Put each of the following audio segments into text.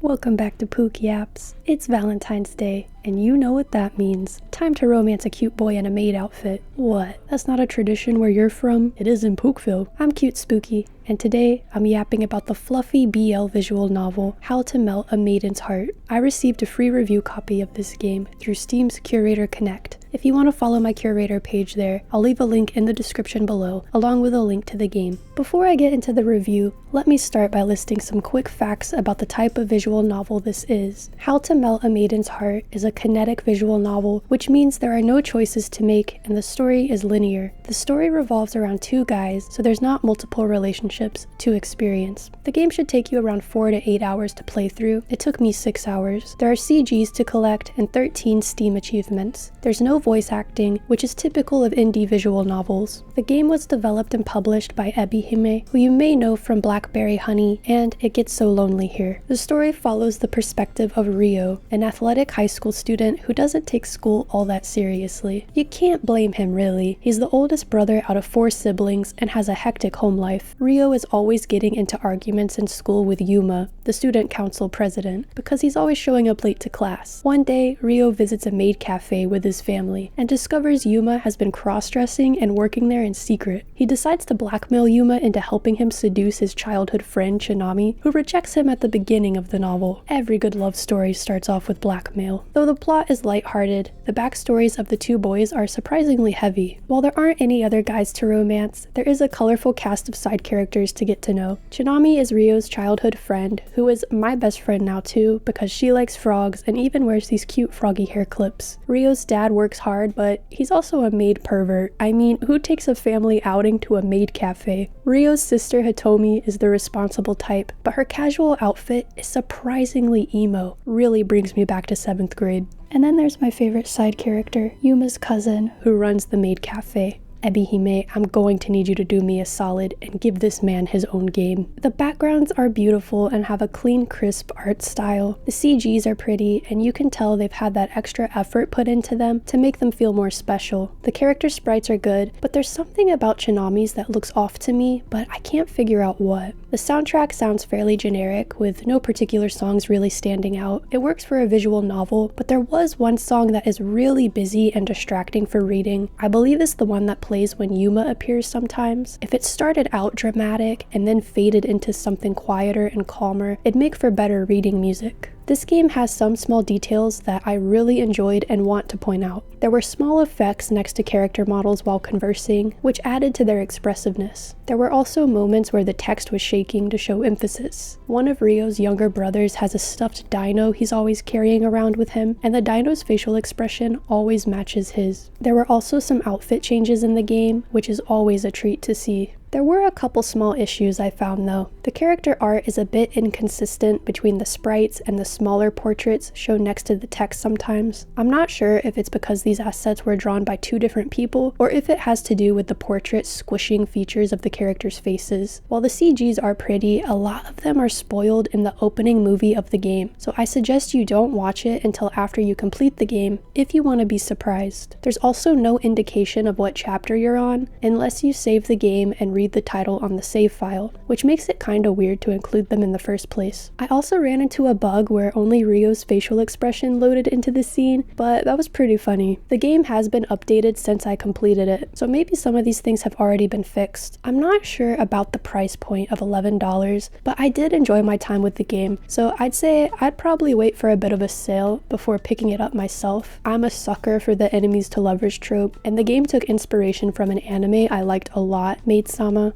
Welcome back to Pook Yaps. It's Valentine's Day, and you know what that means. Time to romance a cute boy in a maid outfit. What? That's not a tradition where you're from? It is in Pookville. I'm Cute Spooky, and today I'm yapping about the fluffy BL visual novel, How to Melt a Maiden's Heart. I received a free review copy of this game through Steam's Curator Connect. If you want to follow my curator page there, I'll leave a link in the description below, along with a link to the game. Before I get into the review, let me start by listing some quick facts about the type of visual novel this is. How to Melt a Maiden's Heart is a kinetic visual novel, which means there are no choices to make and the story is linear. The story revolves around two guys, so there's not multiple relationships to experience. The game should take you around 4 to 8 hours to play through. It took me 6 hours. There are CGs to collect and 13 Steam achievements. There's no voice acting, which is typical of indie visual novels. The game was developed and published by Ebihime, who you may know from Blackberry Honey and It Gets So Lonely Here. The story follows the perspective of Ryo, an athletic high school student who doesn't take school all that seriously. You can't blame him really. He's the oldest brother out of 4 siblings and has a hectic home life. Ryo is always getting into arguments in school with Yuma, the student council president, because he's always showing up late to class. One day, Ryo visits a maid cafe with his family and discovers Yuma has been cross-dressing and working there in secret. He decides to blackmail Yuma into helping him seduce his childhood friend Chinami, who rejects him at the beginning of the novel. Every good love story starts off with blackmail. Though the plot is lighthearted, the backstories of the two boys are surprisingly heavy. While there aren't any other guys to romance, there is a colorful cast of side characters to get to know. Chinami is Ryo's childhood friend, who is my best friend now too, because she likes frogs and even wears these cute froggy hair clips. Ryo's dad works hard, but he's also a maid pervert. I mean, who takes a family outing to a maid cafe? Ryo's sister Hitomi is the responsible type, but her casual outfit is surprisingly emo. Really brings me back to 7th grade. And then there's my favorite side character, Yuma's cousin, who runs the maid cafe. Ebihime, I'm going to need you to do me a solid and give this man his own game. The backgrounds are beautiful and have a clean, crisp art style. The CGs are pretty, and you can tell they've had that extra effort put into them to make them feel more special. The character sprites are good, but there's something about Chinami's that looks off to me, but I can't figure out what. The soundtrack sounds fairly generic, with no particular songs really standing out. It works for a visual novel, but there was one song that is really busy and distracting for reading. I believe it's the one that plays when Yuma appears sometimes. If it started out dramatic and then faded into something quieter and calmer, it'd make for better reading music. This game has some small details that I really enjoyed and want to point out. There were small effects next to character models while conversing, which added to their expressiveness. There were also moments where the text was shaking to show emphasis. One of Ryo's younger brothers has a stuffed dino he's always carrying around with him, and the dino's facial expression always matches his. There were also some outfit changes in the game, which is always a treat to see. There were a couple small issues I found though. The character art is a bit inconsistent between the sprites and the smaller portraits shown next to the text sometimes. I'm not sure if it's because these assets were drawn by 2 different people, or if it has to do with the portraits squishing features of the characters' faces. While the CGs are pretty, a lot of them are spoiled in the opening movie of the game, so I suggest you don't watch it until after you complete the game if you want to be surprised. There's also no indication of what chapter you're on, unless you save the game and read the title on the save file, which makes it kinda weird to include them in the first place. I also ran into a bug where only Ryo's facial expression loaded into the scene, but that was pretty funny. The game has been updated since I completed it, so maybe some of these things have already been fixed. I'm not sure about the price point of $11, but I did enjoy my time with the game, so I'd say I'd probably wait for a bit of a sale before picking it up myself. I'm a sucker for the enemies to lovers trope, and the game took inspiration from an anime I liked a lot, Maid,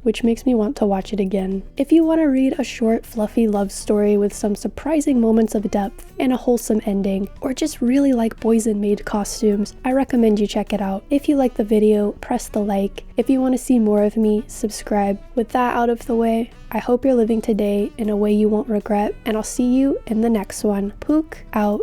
which makes me want to watch it again. If you want to read a short, fluffy love story with some surprising moments of depth and a wholesome ending, or just really like boys in maid costumes, I recommend you check it out. If you like the video, press the like. If you want to see more of me, subscribe. With that out of the way, I hope you're living today in a way you won't regret, and I'll see you in the next one. Pook out.